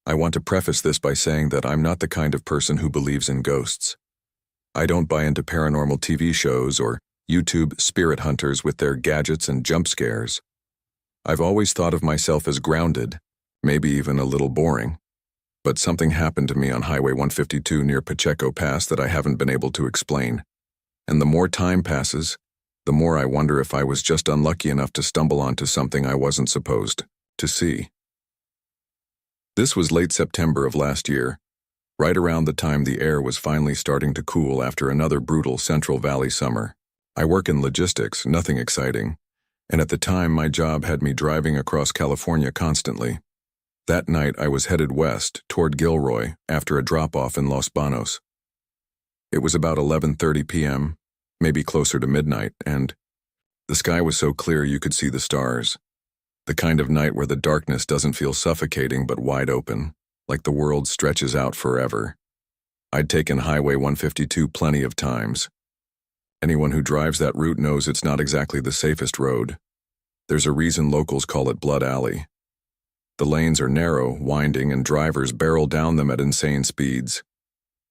I want to preface this by saying that I'm not the kind of person who believes in ghosts. I don't buy into paranormal TV shows or YouTube spirit hunters with their gadgets and jump scares. I've always thought of myself as grounded, maybe even a little boring. But something happened to me on Highway 152 near Pacheco Pass that I haven't been able to explain. And the more time passes, the more I wonder if I was just unlucky enough to stumble onto something I wasn't supposed to see. This was late September of last year, right around the time the air was finally starting to cool after another brutal Central Valley summer. I work in logistics, nothing exciting, and at the time my job had me driving across California constantly. That night I was headed west toward Gilroy after a drop-off in Los Banos. It was about 11:30 p.m., maybe closer to midnight, and the sky was so clear you could see the stars. The kind of night where the darkness doesn't feel suffocating but wide open, like the world stretches out forever. I'd taken Highway 152 plenty of times. Anyone who drives that route knows it's not exactly the safest road. There's a reason locals call it Blood Alley. The lanes are narrow, winding, and drivers barrel down them at insane speeds.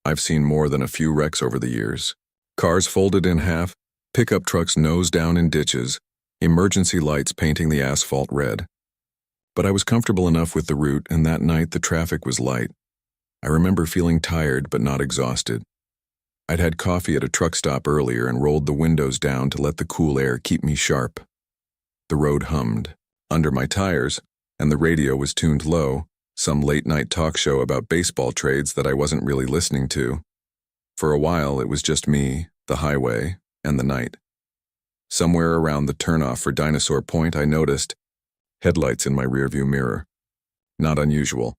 I've seen more than a few wrecks over the years. Cars folded in half, pickup trucks nose down in ditches, emergency lights painting the asphalt red. But I was comfortable enough with the route, and that night the traffic was light. I remember feeling tired but not exhausted. I'd had coffee at a truck stop earlier and rolled the windows down to let the cool air keep me sharp. The road hummed under my tires, and the radio was tuned low, some late-night talk show about baseball trades that I wasn't really listening to. For a while, it was just me, the highway, and the night. Somewhere around the turnoff for Dinosaur Point, I noticed headlights in my rearview mirror. Not unusual.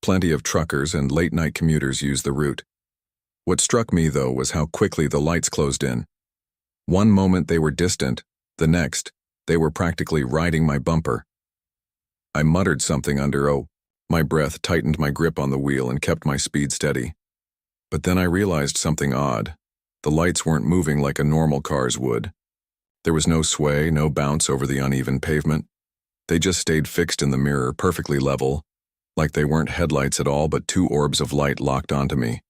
Plenty of truckers and late-night commuters use the route. What struck me, though, was how quickly the lights closed in. One moment they were distant, the next, they were practically riding my bumper. I muttered something under my breath, tightened my grip on the wheel, and kept my speed steady. But then I realized something odd. The lights weren't moving like a normal car's would. There was no sway, no bounce over the uneven pavement. They just stayed fixed in the mirror, perfectly level, like they weren't headlights at all but two orbs of light locked onto me.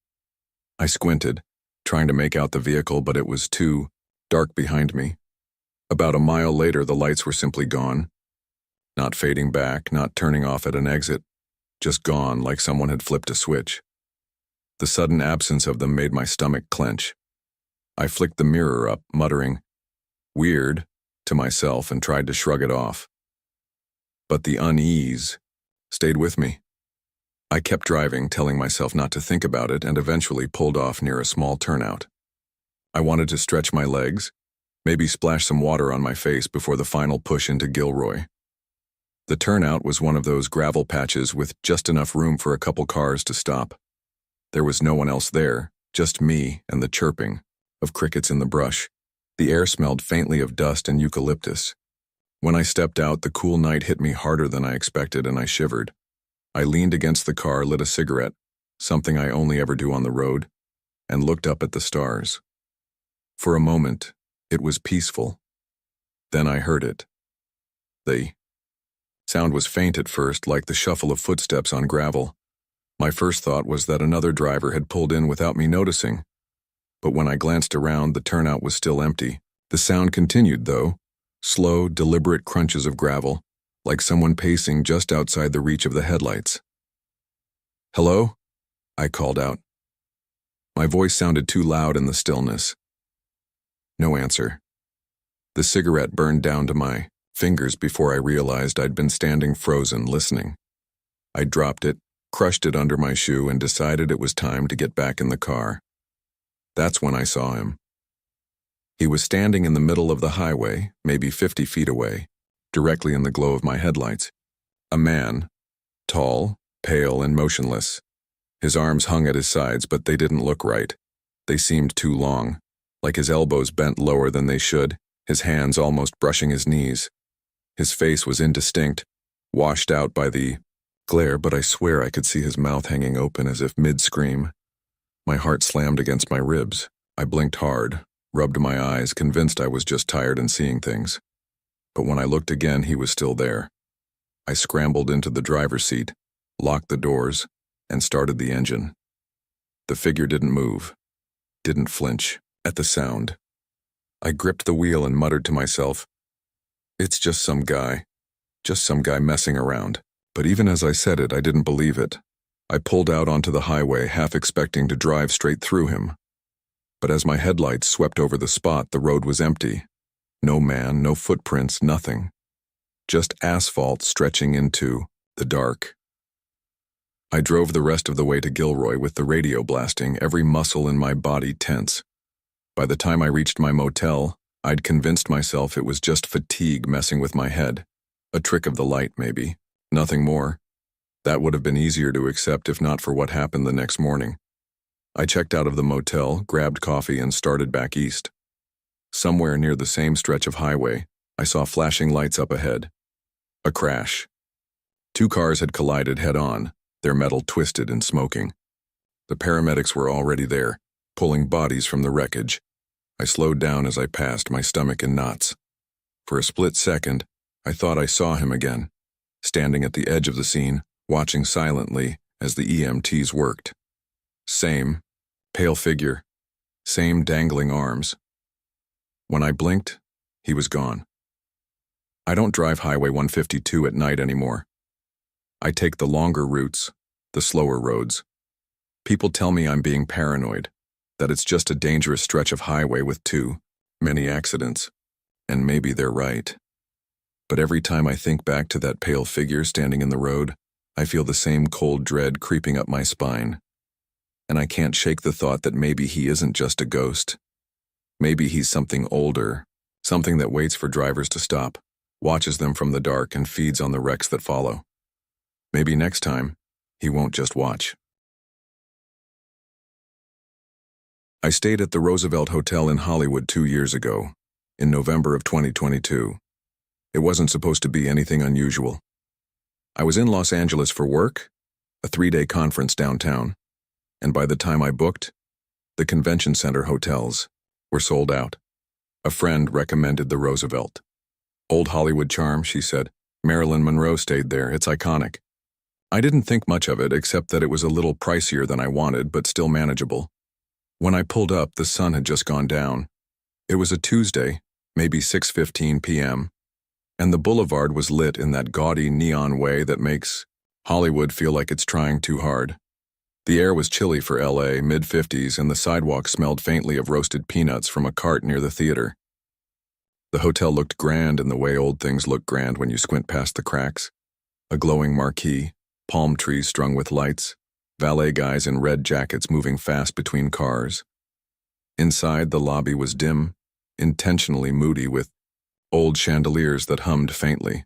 I squinted, trying to make out the vehicle, but it was too dark behind me. About a mile later, the lights were simply gone. Not fading back, not turning off at an exit, just gone like someone had flipped a switch. The sudden absence of them made my stomach clench. I flicked the mirror up, muttering, "Weird," to myself, and tried to shrug it off. But the unease stayed with me. I kept driving, telling myself not to think about it, and eventually pulled off near a small turnout. I wanted to stretch my legs, maybe splash some water on my face before the final push into Gilroy. The turnout was one of those gravel patches with just enough room for a couple cars to stop. There was no one else there, just me and the chirping of crickets in the brush. The air smelled faintly of dust and eucalyptus. When I stepped out, the cool night hit me harder than I expected, and I shivered. I leaned against the car, lit a cigarette, something I only ever do on the road, and looked up at the stars. For a moment, it was peaceful. Then I heard it. The sound was faint at first, like the shuffle of footsteps on gravel. My first thought was that another driver had pulled in without me noticing. But when I glanced around, the turnout was still empty. The sound continued, though, slow, deliberate crunches of gravel, like someone pacing just outside the reach of the headlights. "Hello?" I called out. My voice sounded too loud in the stillness. No answer. The cigarette burned down to my fingers before I realized I'd been standing frozen, listening. I dropped it, crushed it under my shoe, and decided it was time to get back in the car. That's when I saw him. He was standing in the middle of the highway, maybe 50 feet away, directly in the glow of my headlights. A man, tall, pale, and motionless. His arms hung at his sides, but they didn't look right. They seemed too long, like his elbows bent lower than they should, his hands almost brushing his knees. His face was indistinct, washed out by the glare, but I swear I could see his mouth hanging open as if mid-scream. My heart slammed against my ribs. I blinked hard, rubbed my eyes, convinced I was just tired and seeing things. But when I looked again, he was still there. I scrambled into the driver's seat, locked the doors, and started the engine. The figure didn't move, didn't flinch at the sound. I gripped the wheel and muttered to myself, "It's just some guy messing around." But even as I said it, I didn't believe it. I pulled out onto the highway, half expecting to drive straight through him. But as my headlights swept over the spot, the road was empty. No man, no footprints, nothing. Just asphalt stretching into the dark. I drove the rest of the way to Gilroy with the radio blasting, every muscle in my body tense. By the time I reached my motel, I'd convinced myself it was just fatigue messing with my head. A trick of the light, maybe. Nothing more. That would have been easier to accept if not for what happened the next morning. I checked out of the motel, grabbed coffee, and started back east. Somewhere near the same stretch of highway, I saw flashing lights up ahead. A crash. 2 cars had collided head-on, their metal twisted and smoking. The paramedics were already there, pulling bodies from the wreckage. I slowed down as I passed, my stomach in knots. For a split second, I thought I saw him again, standing at the edge of the scene, watching silently as the EMTs worked. Same, pale figure, same dangling arms. When I blinked, he was gone. I don't drive Highway 152 at night anymore. I take the longer routes, the slower roads. People tell me I'm being paranoid, that it's just a dangerous stretch of highway with too many accidents, and maybe they're right. But every time I think back to that pale figure standing in the road, I feel the same cold dread creeping up my spine. And I can't shake the thought that maybe he isn't just a ghost. Maybe he's something older, something that waits for drivers to stop, watches them from the dark, and feeds on the wrecks that follow. Maybe next time, he won't just watch. I stayed at the Roosevelt Hotel in Hollywood 2 years ago, in November of 2022. It wasn't supposed to be anything unusual. I was in Los Angeles for work, a 3-day conference downtown, and by the time I booked, the convention center hotels were sold out. A friend recommended the Roosevelt. Old Hollywood charm, she said. Marilyn Monroe stayed there, it's iconic. I didn't think much of it except that it was a little pricier than I wanted, but still manageable. When I pulled up, the sun had just gone down. It was a Tuesday, maybe 6:15 p.m., and the boulevard was lit in that gaudy neon way that makes Hollywood feel like it's trying too hard. The air was chilly for LA, mid-50s, and the sidewalk smelled faintly of roasted peanuts from a cart near the theater. The hotel looked grand in the way old things look grand when you squint past the cracks. A glowing marquee, palm trees strung with lights, valet guys in red jackets moving fast between cars. Inside, the lobby was dim, intentionally moody, with old chandeliers that hummed faintly.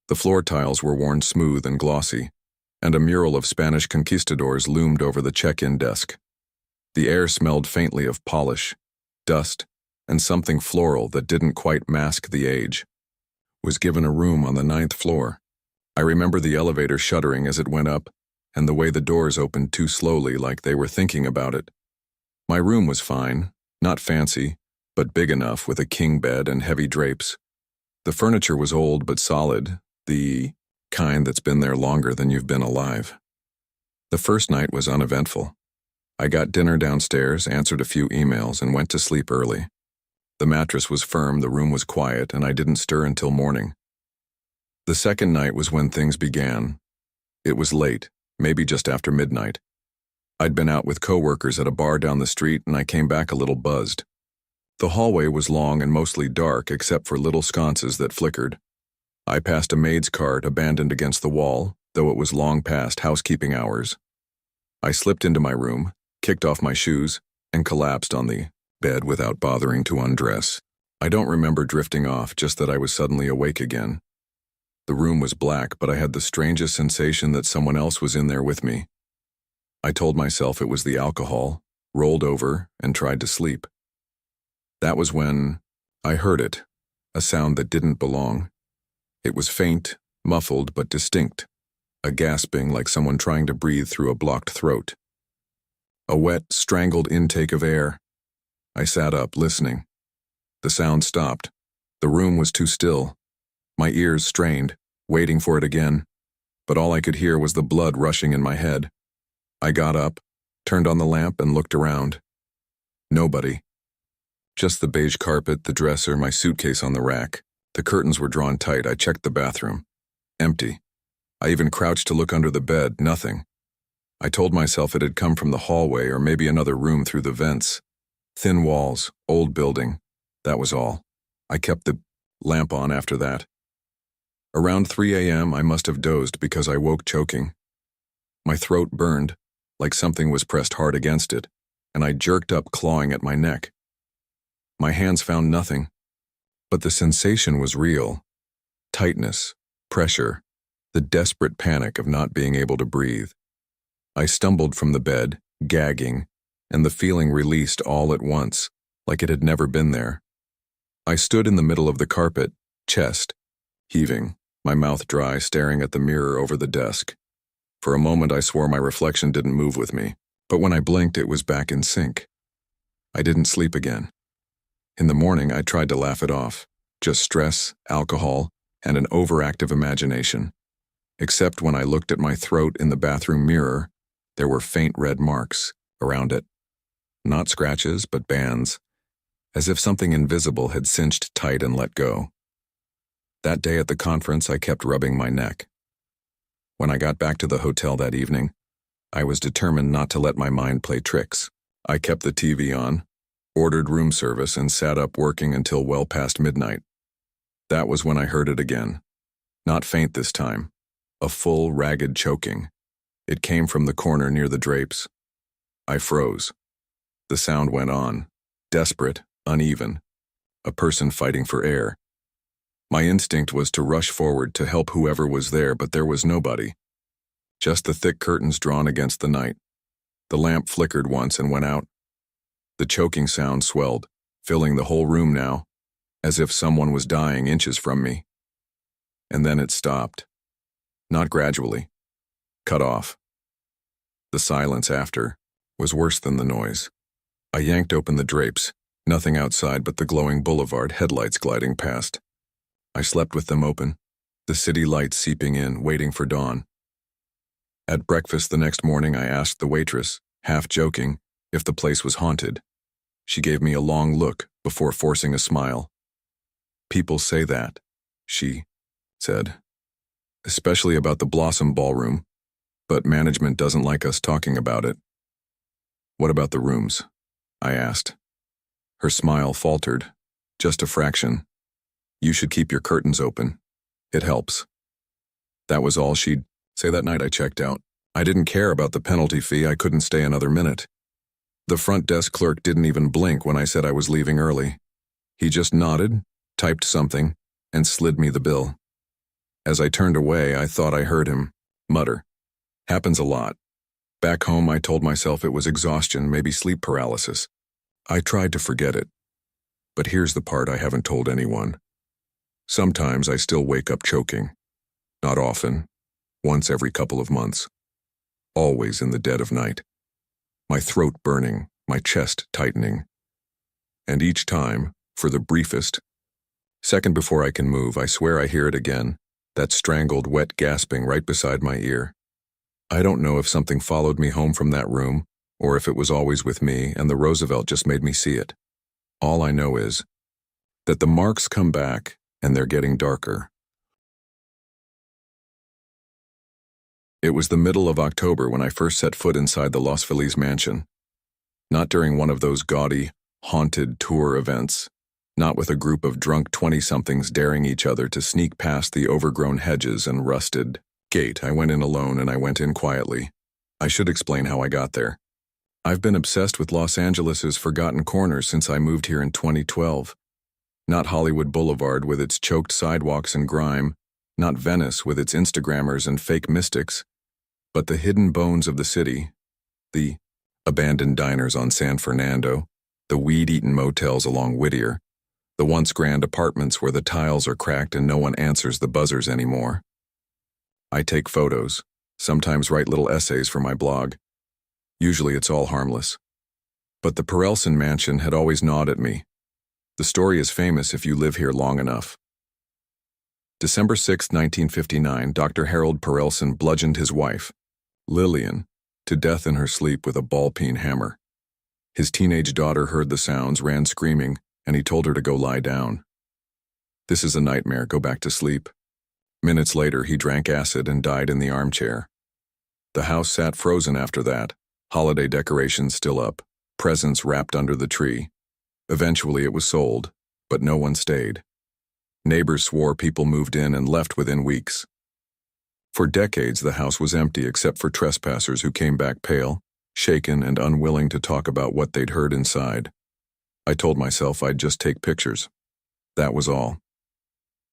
The floor tiles were worn smooth and glossy, and a mural of Spanish conquistadors loomed over the check-in desk. The air smelled faintly of polish, dust, and something floral that didn't quite mask the age. Was given a room on the 9th floor. I remember the elevator shuddering as it went up, and the way the doors opened too slowly, like they were thinking about it. My room was fine, not fancy, but big enough, with a king bed and heavy drapes. The furniture was old but solid, the kind that's been there longer than you've been alive. The first night was uneventful. I got dinner downstairs, answered a few emails, and went to sleep early. The mattress was firm, the room was quiet, and I didn't stir until morning. The second night was when things began. It was late, maybe just after midnight. I'd been out with coworkers at a bar down the street, and I came back a little buzzed. The hallway was long and mostly dark except for little sconces that flickered. I passed a maid's cart abandoned against the wall, though it was long past housekeeping hours. I slipped into my room, kicked off my shoes, and collapsed on the bed without bothering to undress. I don't remember drifting off, just that I was suddenly awake again. The room was black, but I had the strangest sensation that someone else was in there with me. I told myself it was the alcohol, rolled over, and tried to sleep. That was when I heard it, a sound that didn't belong. It was faint, muffled, but distinct, a gasping like someone trying to breathe through a blocked throat. A wet, strangled intake of air. I sat up, listening. The sound stopped. The room was too still. My ears strained, waiting for it again, but all I could hear was the blood rushing in my head. I got up, turned on the lamp, and looked around. Nobody. Just the beige carpet, the dresser, my suitcase on the rack. The curtains were drawn tight. I checked the bathroom. Empty. I even crouched to look under the bed. Nothing. I told myself it had come from the hallway or maybe another room through the vents. Thin walls, old building. That was all. I kept the lamp on after that. Around 3 a.m., I must have dozed because I woke choking. My throat burned, like something was pressed hard against it, and I jerked up, clawing at my neck. My hands found nothing, but the sensation was real. Tightness, pressure, the desperate panic of not being able to breathe. I stumbled from the bed, gagging, and the feeling released all at once, like it had never been there. I stood in the middle of the carpet, chest heaving, my mouth dry, staring at the mirror over the desk. For a moment I swore my reflection didn't move with me, but when I blinked it was back in sync. I didn't sleep again. In the morning I tried to laugh it off, just stress, alcohol, and an overactive imagination. Except when I looked at my throat in the bathroom mirror, there were faint red marks around it. Not scratches, but bands, as if something invisible had cinched tight and let go. That day at the conference, I kept rubbing my neck. When I got back to the hotel that evening, I was determined not to let my mind play tricks. I kept the TV on, ordered room service, and sat up working until well past midnight. That was when I heard it again. Not faint this time. A full, ragged choking. It came from the corner near the drapes. I froze. The sound went on, desperate, uneven, a person fighting for air. My instinct was to rush forward to help whoever was there, but there was nobody. Just the thick curtains drawn against the night. The lamp flickered once and went out. The choking sound swelled, filling the whole room now, as if someone was dying inches from me. And then it stopped. Not gradually. Cut off. The silence after was worse than the noise. I yanked open the drapes, nothing outside but the glowing boulevard headlights gliding past. I slept with them open, the city lights seeping in, waiting for dawn. At breakfast the next morning I asked the waitress, half joking, if the place was haunted. She gave me a long look before forcing a smile. "People say that," she said, "especially about the Blossom Ballroom, but management doesn't like us talking about it." "What about the rooms?" I asked. Her smile faltered, just a fraction. "You should keep your curtains open. It helps." That was all she'd say. That night I checked out. I didn't care about the penalty fee. I couldn't stay another minute. The front desk clerk didn't even blink when I said I was leaving early. He just nodded, typed something, and slid me the bill. As I turned away, I thought I heard him mutter, "Happens a lot." Back home, I told myself it was exhaustion, maybe sleep paralysis. I tried to forget it. But here's the part I haven't told anyone. Sometimes I still wake up choking. Not often, once every couple of months. Always in the dead of night. My throat burning, my chest tightening. And each time, for the briefest second before I can move, I swear I hear it again, that strangled, wet gasping right beside my ear. I don't know if something followed me home from that room, or if it was always with me and the Roosevelt just made me see it. All I know is that the marks come back and they're getting darker. It was the middle of October when I first set foot inside the Los Feliz mansion. Not during one of those gaudy, haunted tour events. Not with a group of drunk 20-somethings daring each other to sneak past the overgrown hedges and rusted gate. I went in alone and I went in quietly. I should explain how I got there. I've been obsessed with Los Angeles's forgotten corners since I moved here in 2012. Not Hollywood Boulevard with its choked sidewalks and grime, not Venice with its Instagrammers and fake mystics, but the hidden bones of the city, the abandoned diners on San Fernando, the weed-eaten motels along Whittier, the once grand apartments where the tiles are cracked and no one answers the buzzers anymore. I take photos, sometimes write little essays for my blog. Usually it's all harmless. But the Perelson mansion had always gnawed at me. The story is famous if you live here long enough. December 6, 1959, Dr. Harold Perelson bludgeoned his wife, Lillian, to death in her sleep with a ball-peen hammer. His teenage daughter heard the sounds, ran screaming, and he told her to go lie down. "This is a nightmare, go back to sleep." Minutes later, he drank acid and died in the armchair. The house sat frozen after that, holiday decorations still up, presents wrapped under the tree. Eventually it was sold, but no one stayed. Neighbors swore people moved in and left within weeks. For decades, the house was empty except for trespassers who came back pale, shaken, and unwilling to talk about what they'd heard inside. I told myself I'd just take pictures. That was all.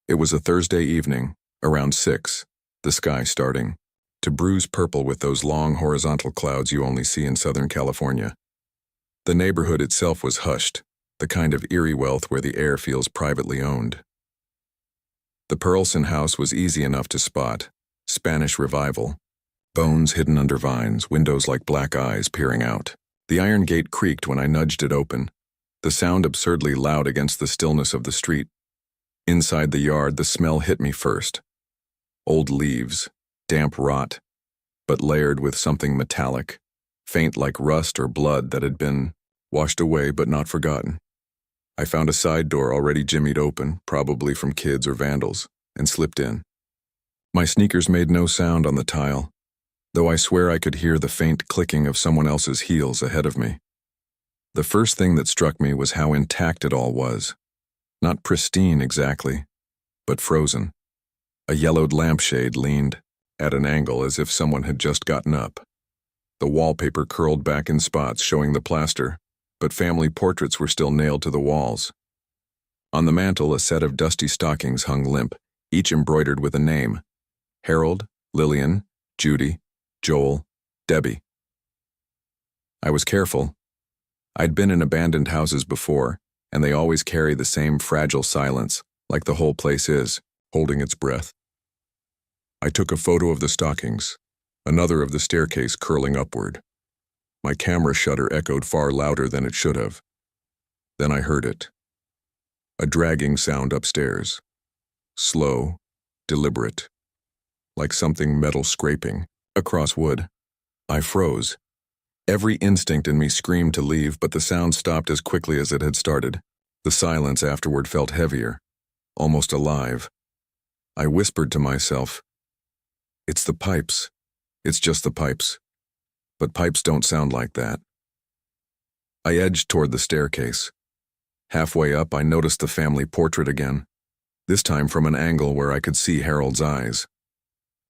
It was a Thursday evening, around 6, the sky starting to bruise purple with those long horizontal clouds you only see in Southern California. The neighborhood itself was hushed, the kind of eerie wealth where the air feels privately owned. The Perelson house was easy enough to spot. Spanish Revival. Bones hidden under vines, windows like black eyes peering out. The iron gate creaked when I nudged it open, the sound absurdly loud against the stillness of the street. Inside the yard, the smell hit me first. Old leaves, damp rot, but layered with something metallic, faint like rust or blood that had been washed away but not forgotten. I found a side door already jimmied open, probably from kids or vandals, and slipped in. My sneakers made no sound on the tile, though I swear I could hear the faint clicking of someone else's heels ahead of me. The first thing that struck me was how intact it all was. Not pristine exactly, but frozen. A yellowed lampshade leaned at an angle as if someone had just gotten up. The wallpaper curled back in spots showing the plaster, but family portraits were still nailed to the walls. On the mantel, a set of dusty stockings hung limp, each embroidered with a name: Harold, Lillian, Judy, Joel, Debbie. I was careful. I'd been in abandoned houses before, and they always carry the same fragile silence, like the whole place is, holding its breath. I took a photo of the stockings, another of the staircase curling upward. My camera shutter echoed far louder than it should have. Then I heard it. A dragging sound upstairs. Slow, deliberate, like something metal scraping across wood. I froze. Every instinct in me screamed to leave, but the sound stopped as quickly as it had started. The silence afterward felt heavier, almost alive. I whispered to myself, "It's the pipes. It's just the pipes." But pipes don't sound like that. I edged toward the staircase. Halfway up, I noticed the family portrait again, this time from an angle where I could see Harold's eyes.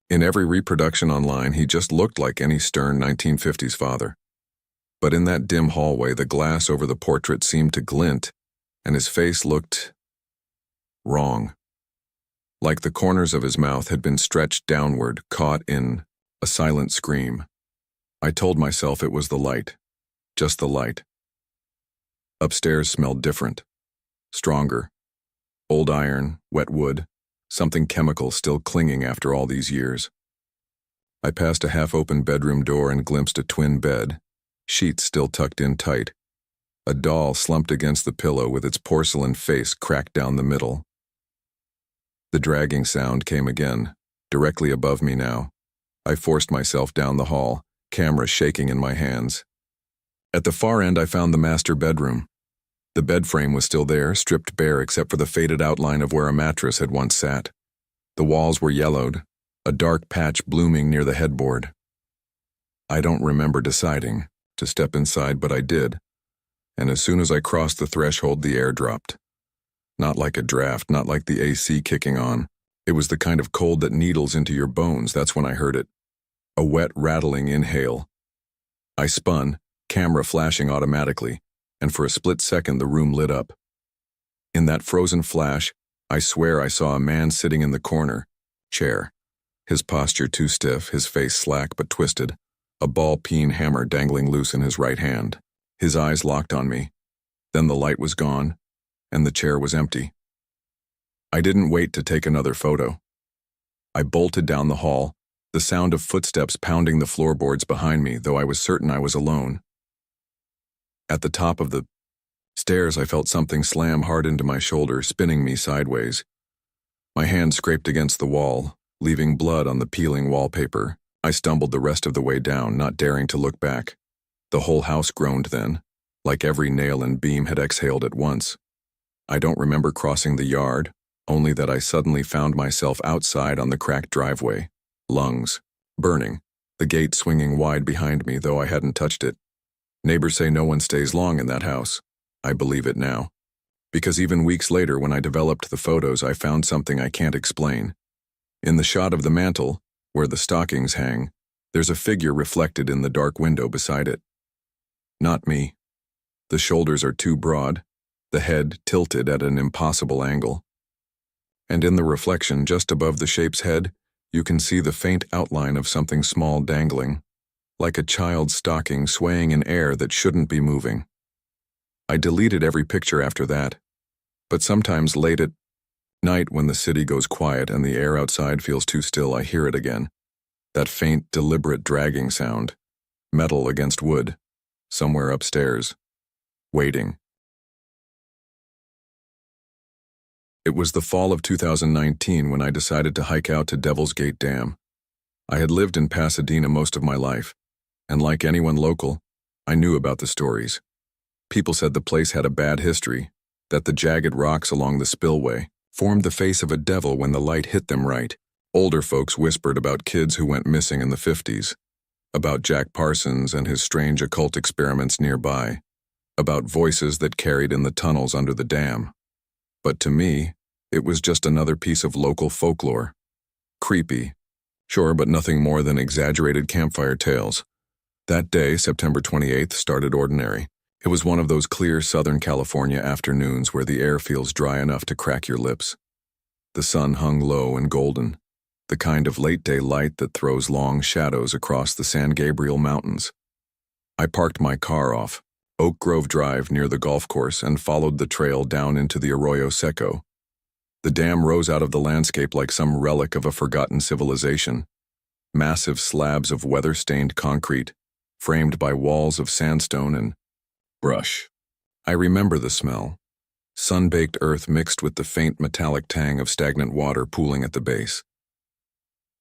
In every reproduction online, he just looked like any stern 1950s father. But in that dim hallway, the glass over the portrait seemed to glint, and his face looked wrong. Like the corners of his mouth had been stretched downward, caught in a silent scream. I told myself it was the light, just the light. Upstairs smelled different, stronger. Old iron, wet wood, something chemical still clinging after all these years. I passed a half-open bedroom door and glimpsed a twin bed, sheets still tucked in tight. A doll slumped against the pillow with its porcelain face cracked down the middle. The dragging sound came again, directly above me now. I forced myself down the hall, camera shaking in my hands. At the far end, I found the master bedroom. The bed frame was still there, stripped bare except for the faded outline of where a mattress had once sat. The walls were yellowed, a dark patch blooming near the headboard. I don't remember deciding to step inside, but I did, and as soon as I crossed the threshold, the air dropped. Not like a draft, not like the AC kicking on. It was the kind of cold that needles into your bones. That's when I heard it. A wet, rattling inhale. I spun, camera flashing automatically, and for a split second the room lit up. In that frozen flash, I swear I saw a man sitting in the corner chair, his posture too stiff, his face slack but twisted, a ball-peen hammer dangling loose in his right hand. His eyes locked on me. Then the light was gone, and the chair was empty. I didn't wait to take another photo. I bolted down the hall, the sound of footsteps pounding the floorboards behind me, though I was certain I was alone. At the top of the stairs, I felt something slam hard into my shoulder, spinning me sideways. My hand scraped against the wall, leaving blood on the peeling wallpaper. I stumbled the rest of the way down, not daring to look back. The whole house groaned then, like every nail and beam had exhaled at once. I don't remember crossing the yard, only that I suddenly found myself outside on the cracked driveway, lungs burning, the gate swinging wide behind me, though I hadn't touched it. Neighbors say no one stays long in that house. I believe it now. Because even weeks later, when I developed the photos, I found something I can't explain. In the shot of the mantel, where the stockings hang, there's a figure reflected in the dark window beside it. Not me. The shoulders are too broad, the head tilted at an impossible angle. And in the reflection just above the shape's head, you can see the faint outline of something small dangling, like a child's stocking swaying in air that shouldn't be moving. I deleted every picture after that, but sometimes late at night when the city goes quiet and the air outside feels too still, I hear it again. That faint, deliberate dragging sound, metal against wood, somewhere upstairs, waiting. It was the fall of 2019 when I decided to hike out to Devil's Gate Dam. I had lived in Pasadena most of my life, and like anyone local, I knew about the stories. People said the place had a bad history, that the jagged rocks along the spillway formed the face of a devil when the light hit them right. Older folks whispered about kids who went missing in the 50s, about Jack Parsons and his strange occult experiments nearby, about voices that carried in the tunnels under the dam. But to me, it was just another piece of local folklore. Creepy, sure, but nothing more than exaggerated campfire tales. That day, September 28th, started ordinary. It was one of those clear Southern California afternoons where the air feels dry enough to crack your lips. The sun hung low and golden, the kind of late-day light that throws long shadows across the San Gabriel Mountains. I parked my car off Oak Grove Drive near the golf course and followed the trail down into the Arroyo Seco. The dam rose out of the landscape like some relic of a forgotten civilization. Massive slabs of weather-stained concrete, framed by walls of sandstone and brush. I remember the smell. Sun-baked earth mixed with the faint metallic tang of stagnant water pooling at the base.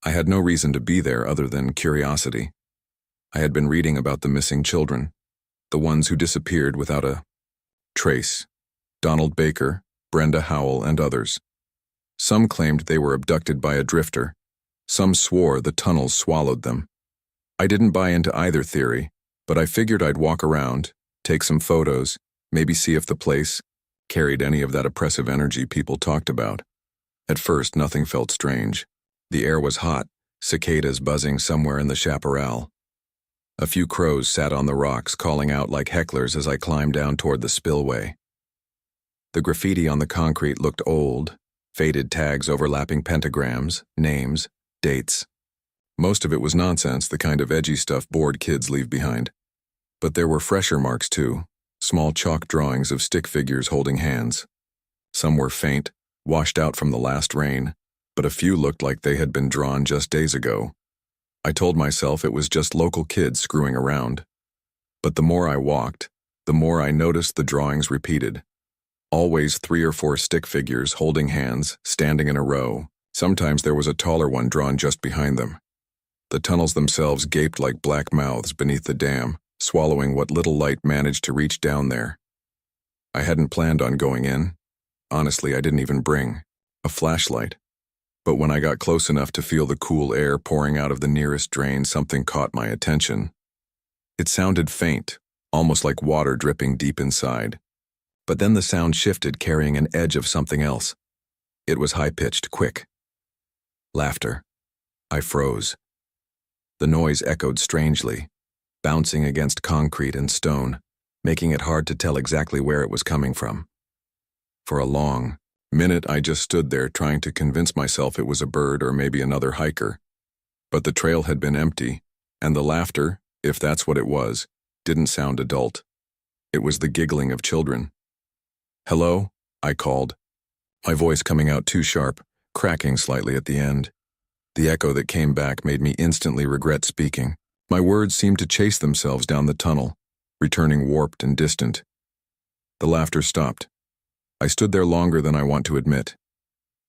I had no reason to be there other than curiosity. I had been reading about the missing children, the ones who disappeared without a trace. Donald Baker, Brenda Howell, and others. Some claimed they were abducted by a drifter. Some swore the tunnels swallowed them. I didn't buy into either theory, but I figured I'd walk around, take some photos, maybe see if the place carried any of that oppressive energy people talked about. At first, nothing felt strange. The air was hot, cicadas buzzing somewhere in the chaparral. A few crows sat on the rocks, calling out like hecklers as I climbed down toward the spillway. The graffiti on the concrete looked old, faded tags overlapping pentagrams, names, dates. Most of it was nonsense, the kind of edgy stuff bored kids leave behind. But there were fresher marks too, small chalk drawings of stick figures holding hands. Some were faint, washed out from the last rain, but a few looked like they had been drawn just days ago. I told myself it was just local kids screwing around. But the more I walked, the more I noticed the drawings repeated. Always 3 or 4 stick figures holding hands, standing in a row. Sometimes there was a taller one drawn just behind them. The tunnels themselves gaped like black mouths beneath the dam, swallowing what little light managed to reach down there. I hadn't planned on going in. Honestly, I didn't even bring a flashlight. But when I got close enough to feel the cool air pouring out of the nearest drain, something caught my attention. It sounded faint, almost like water dripping deep inside. But then the sound shifted, carrying an edge of something else. It was high-pitched, quick. Laughter. I froze. The noise echoed strangely, bouncing against concrete and stone, making it hard to tell exactly where it was coming from. For a long minute, I just stood there trying to convince myself it was a bird or maybe another hiker. But the trail had been empty, and the laughter, if that's what it was, didn't sound adult. It was the giggling of children. "Hello?" I called, my voice coming out too sharp, cracking slightly at the end. The echo that came back made me instantly regret speaking. My words seemed to chase themselves down the tunnel, returning warped and distant. The laughter stopped. I stood there longer than I want to admit.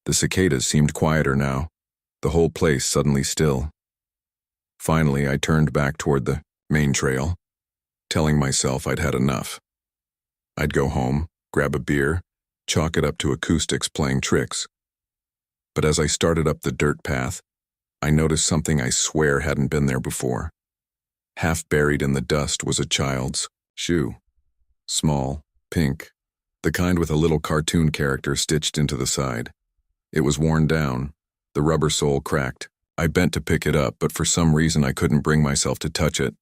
The cicadas seemed quieter now, the whole place suddenly still. Finally, I turned back toward the main trail, telling myself I'd had enough. I'd go home, grab a beer, chalk it up to acoustics playing tricks. But as I started up the dirt path, I noticed something I swear hadn't been there before. Half buried in the dust was a child's shoe. Small, pink, the kind with a little cartoon character stitched into the side. It was worn down, the rubber sole cracked. I bent to pick it up, but for some reason I couldn't bring myself to touch it.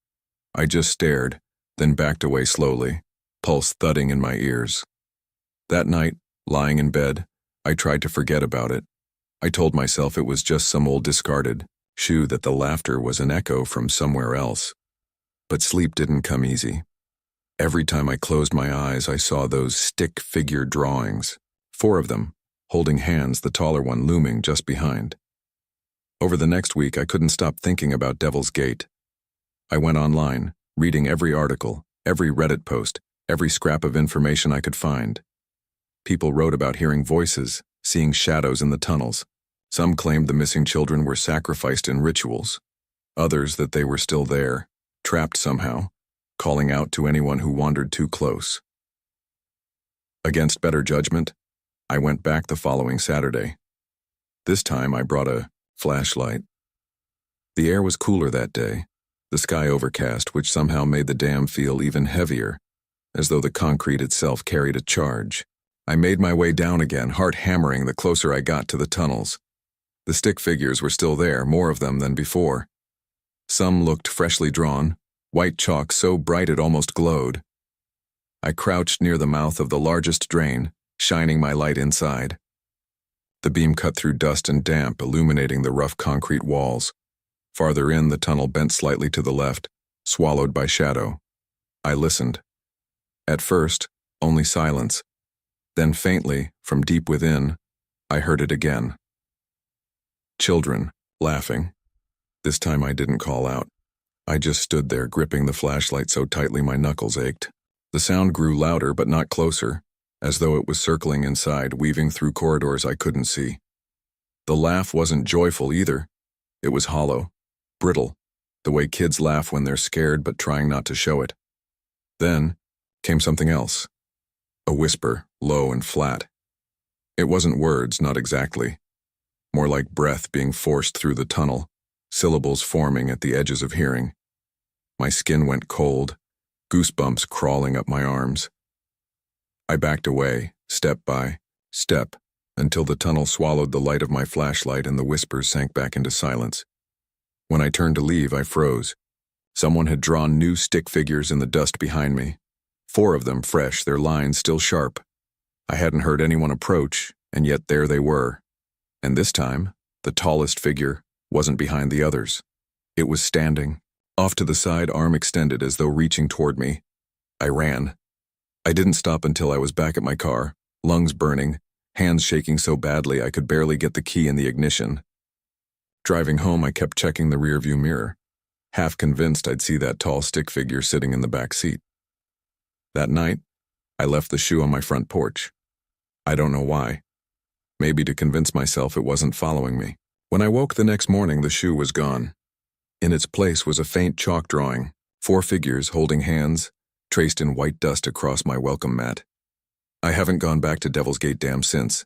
I just stared, then backed away slowly, pulse thudding in my ears. That night, lying in bed, I tried to forget about it. I told myself it was just some old discarded shoe, that the laughter was an echo from somewhere else. But sleep didn't come easy. Every time I closed my eyes, I saw those stick figure drawings, 4 of them, holding hands, the taller one looming just behind. Over the next week, I couldn't stop thinking about Devil's Gate. I went online, reading every article, every Reddit post, every scrap of information I could find. People wrote about hearing voices, seeing shadows in the tunnels. Some claimed the missing children were sacrificed in rituals. Others that they were still there, trapped somehow, calling out to anyone who wandered too close. Against better judgment, I went back the following Saturday. This time I brought a flashlight. The air was cooler that day, the sky overcast, which somehow made the dam feel even heavier, as though the concrete itself carried a charge. I made my way down again, heart hammering the closer I got to the tunnels. The stick figures were still there, more of them than before. Some looked freshly drawn, white chalk so bright it almost glowed. I crouched near the mouth of the largest drain, shining my light inside. The beam cut through dust and damp, illuminating the rough concrete walls. Farther in, the tunnel bent slightly to the left, swallowed by shadow. I listened. At first, only silence. Then faintly, from deep within, I heard it again. Children, laughing. This time I didn't call out. I just stood there, gripping the flashlight so tightly my knuckles ached. The sound grew louder but not closer, as though it was circling inside, weaving through corridors I couldn't see. The laugh wasn't joyful either. It was hollow, brittle, the way kids laugh when they're scared but trying not to show it. Then came something else. A whisper, low and flat. It wasn't words, not exactly. More like breath being forced through the tunnel, syllables forming at the edges of hearing. My skin went cold, goosebumps crawling up my arms. I backed away, step by step, until the tunnel swallowed the light of my flashlight and the whispers sank back into silence. When I turned to leave, I froze. Someone had drawn new stick figures in the dust behind me. 4 of them fresh, their lines still sharp. I hadn't heard anyone approach, and yet there they were. And this time, the tallest figure wasn't behind the others. It was standing, off to the side, arm extended as though reaching toward me. I ran. I didn't stop until I was back at my car, lungs burning, hands shaking so badly I could barely get the key in the ignition. Driving home, I kept checking the rearview mirror, half convinced I'd see that tall stick figure sitting in the back seat. That night, I left the shoe on my front porch. I don't know why. Maybe to convince myself it wasn't following me. When I woke the next morning, the shoe was gone. In its place was a faint chalk drawing, 4 figures holding hands, traced in white dust across my welcome mat. I haven't gone back to Devil's Gate Dam since.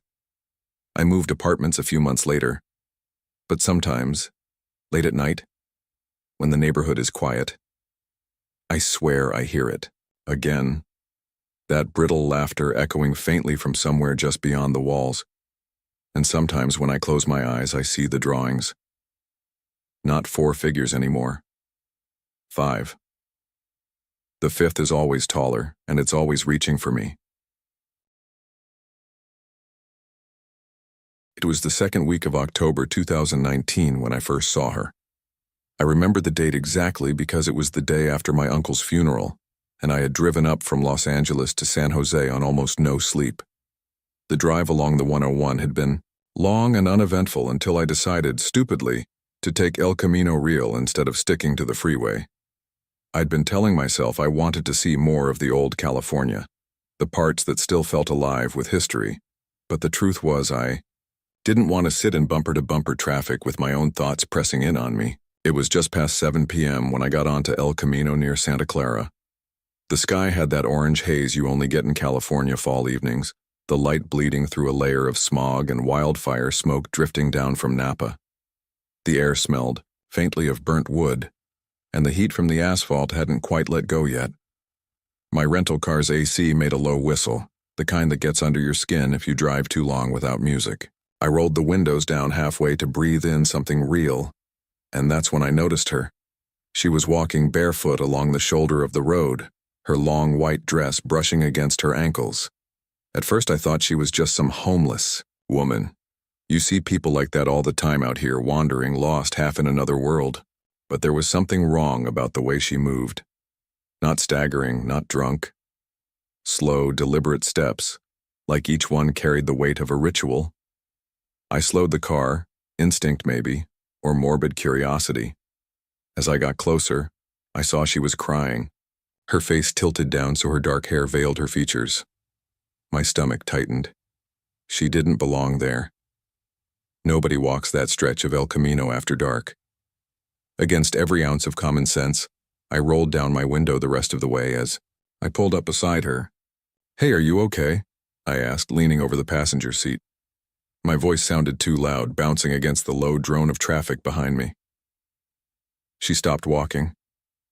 I moved apartments a few months later. But sometimes, late at night, when the neighborhood is quiet, I swear I hear it. Again, that brittle laughter echoing faintly from somewhere just beyond the walls. And sometimes when I close my eyes, I see the drawings. Not 4 figures anymore. 5. The 5th is always taller, and it's always reaching for me. It was the second week of October 2019 when I first saw her. I remember the date exactly because it was the day after my uncle's funeral, and I had driven up from Los Angeles to San Jose on almost no sleep. The drive along the 101 had been long and uneventful until I decided, stupidly, to take El Camino Real instead of sticking to the freeway. I'd been telling myself I wanted to see more of the old California, the parts that still felt alive with history, but the truth was I Didn't want to sit in bumper-to-bumper traffic with my own thoughts pressing in on me. It was just past 7 p.m. when I got onto El Camino near Santa Clara. The sky had that orange haze you only get in California fall evenings, the light bleeding through a layer of smog and wildfire smoke drifting down from Napa. The air smelled, faintly, of burnt wood, and the heat from the asphalt hadn't quite let go yet. My rental car's AC made a low whistle, the kind that gets under your skin if you drive too long without music. I rolled the windows down halfway to breathe in something real, and that's when I noticed her. She was walking barefoot along the shoulder of the road, her long white dress brushing against her ankles. At first I thought she was just some homeless woman. You see people like that all the time out here, wandering, lost, half in another world. But there was something wrong about the way she moved. Not staggering, not drunk. Slow, deliberate steps, like each one carried the weight of a ritual. I slowed the car, instinct maybe, or morbid curiosity. As I got closer, I saw she was crying, her face tilted down so her dark hair veiled her features. My stomach tightened. She didn't belong there. Nobody walks that stretch of El Camino after dark. Against every ounce of common sense, I rolled down my window the rest of the way as I pulled up beside her. "Hey, are you okay?" I asked, leaning over the passenger seat. My voice sounded too loud, bouncing against the low drone of traffic behind me. She stopped walking.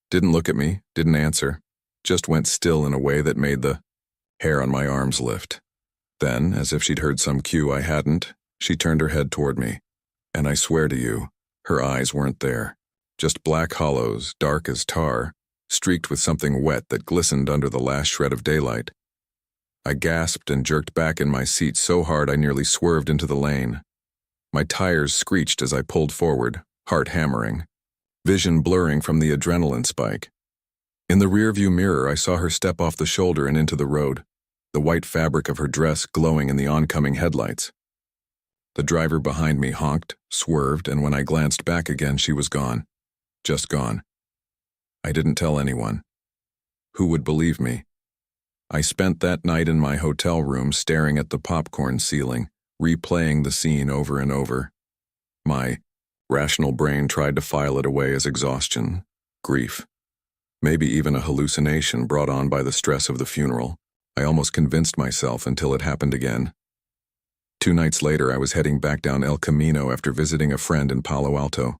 Didn't look at me, didn't answer, just went still in a way that made the hair on my arms lift. Then, as if she'd heard some cue I hadn't, she turned her head toward me. And I swear to you, her eyes weren't there. Just black hollows, dark as tar, streaked with something wet that glistened under the last shred of daylight. I gasped and jerked back in my seat so hard I nearly swerved into the lane. My tires screeched as I pulled forward, heart hammering, vision blurring from the adrenaline spike. In the rearview mirror, I saw her step off the shoulder and into the road, the white fabric of her dress glowing in the oncoming headlights. The driver behind me honked, swerved, and when I glanced back again, she was gone. Just gone. I didn't tell anyone. Who would believe me? I spent that night in my hotel room staring at the popcorn ceiling, replaying the scene over and over. My rational brain tried to file it away as exhaustion, grief, maybe even a hallucination brought on by the stress of the funeral. I almost convinced myself until it happened again. 2 nights later, I was heading back down El Camino after visiting a friend in Palo Alto.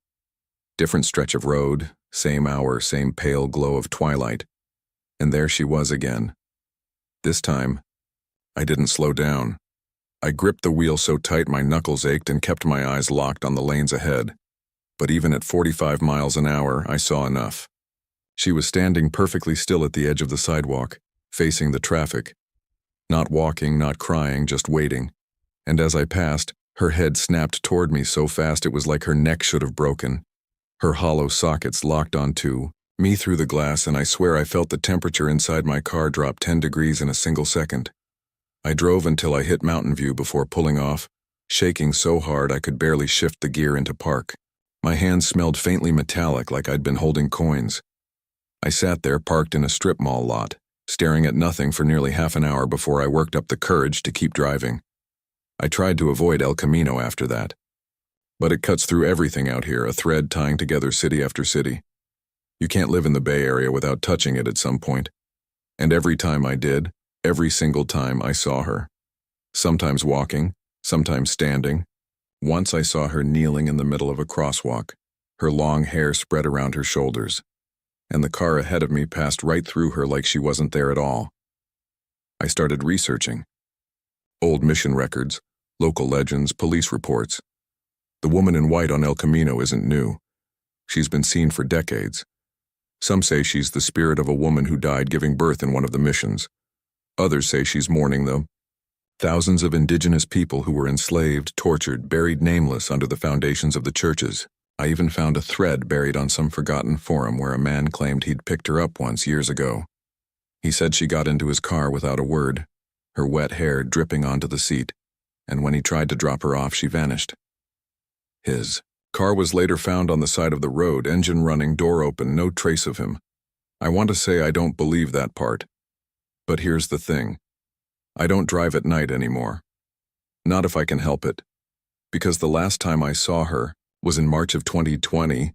Different stretch of road, same hour, same pale glow of twilight. And there she was again. This time, I didn't slow down. I gripped the wheel so tight my knuckles ached and kept my eyes locked on the lanes ahead. But even at 45 miles an hour, I saw enough. She was standing perfectly still at the edge of the sidewalk, facing the traffic. Not walking, not crying, just waiting. And as I passed, her head snapped toward me so fast it was like her neck should have broken. Her hollow sockets locked onto me through the glass, and I swear I felt the temperature inside my car drop 10 degrees in a single second. I drove until I hit Mountain View before pulling off, shaking so hard I could barely shift the gear into park. My hands smelled faintly metallic, like I'd been holding coins. I sat there parked in a strip mall lot, staring at nothing for nearly half an hour before I worked up the courage to keep driving. I tried to avoid El Camino after that. But it cuts through everything out here, a thread tying together city after city. You can't live in the Bay Area without touching it at some point. And every time I did, every single time I saw her. Sometimes walking, sometimes standing. Once I saw her kneeling in the middle of a crosswalk, her long hair spread around her shoulders. And the car ahead of me passed right through her like she wasn't there at all. I started researching. Old mission records, local legends, police reports. The woman in white on El Camino isn't new. She's been seen for decades. Some say she's the spirit of a woman who died giving birth in one of the missions. Others say she's mourning the thousands of indigenous people who were enslaved, tortured, buried nameless under the foundations of the churches. I even found a thread buried on some forgotten forum where a man claimed he'd picked her up once years ago. He said she got into his car without a word, her wet hair dripping onto the seat, and when he tried to drop her off, she vanished. His car was later found on the side of the road, engine running, door open, no trace of him. I want to say I don't believe that part. But here's the thing. I don't drive at night anymore. Not if I can help it. because the last time I saw her was in March of 2020,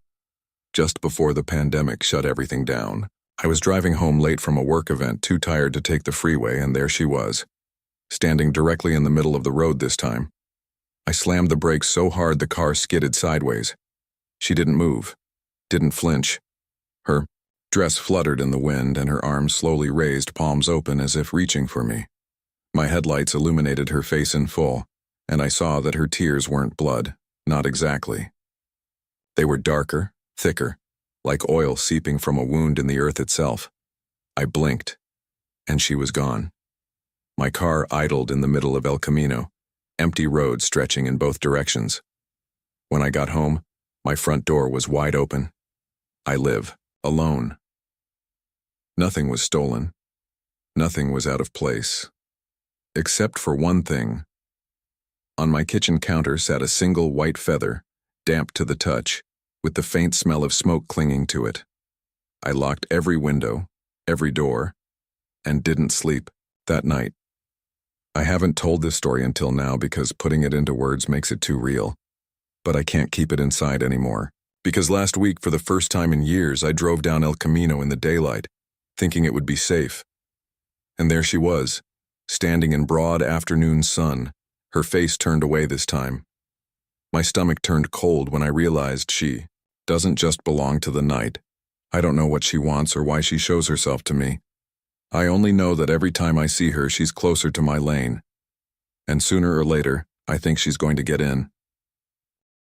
just before the pandemic shut everything down. I was driving home late from a work event, too tired to take the freeway, and there she was, standing directly in the middle of the road this time. I slammed the brakes so hard the car skidded sideways. She didn't move, didn't flinch. Her dress fluttered in the wind, and her arms slowly raised, palms open as if reaching for me. My headlights illuminated her face in full, and I saw that her tears weren't blood, not exactly. They were darker, thicker, like oil seeping from a wound in the earth itself. I blinked, and she was gone. My car idled in the middle of El Camino, empty road stretching in both directions. When I got home, my front door was wide open. I live alone. Nothing was stolen. Nothing was out of place. Except for one thing. On my kitchen counter sat a single white feather, damp to the touch, with the faint smell of smoke clinging to it. I locked every window, every door, and didn't sleep that night. I haven't told this story until now because putting it into words makes it too real. But I can't keep it inside anymore, because last week, for the first time in years, I drove down El Camino in the daylight, thinking it would be safe. And there she was, standing in broad afternoon sun, her face turned away this time. My stomach turned cold when I realized she doesn't just belong to the night. I don't know what she wants or why she shows herself to me. I only know that every time I see her, she's closer to my lane. And sooner or later, I think she's going to get in.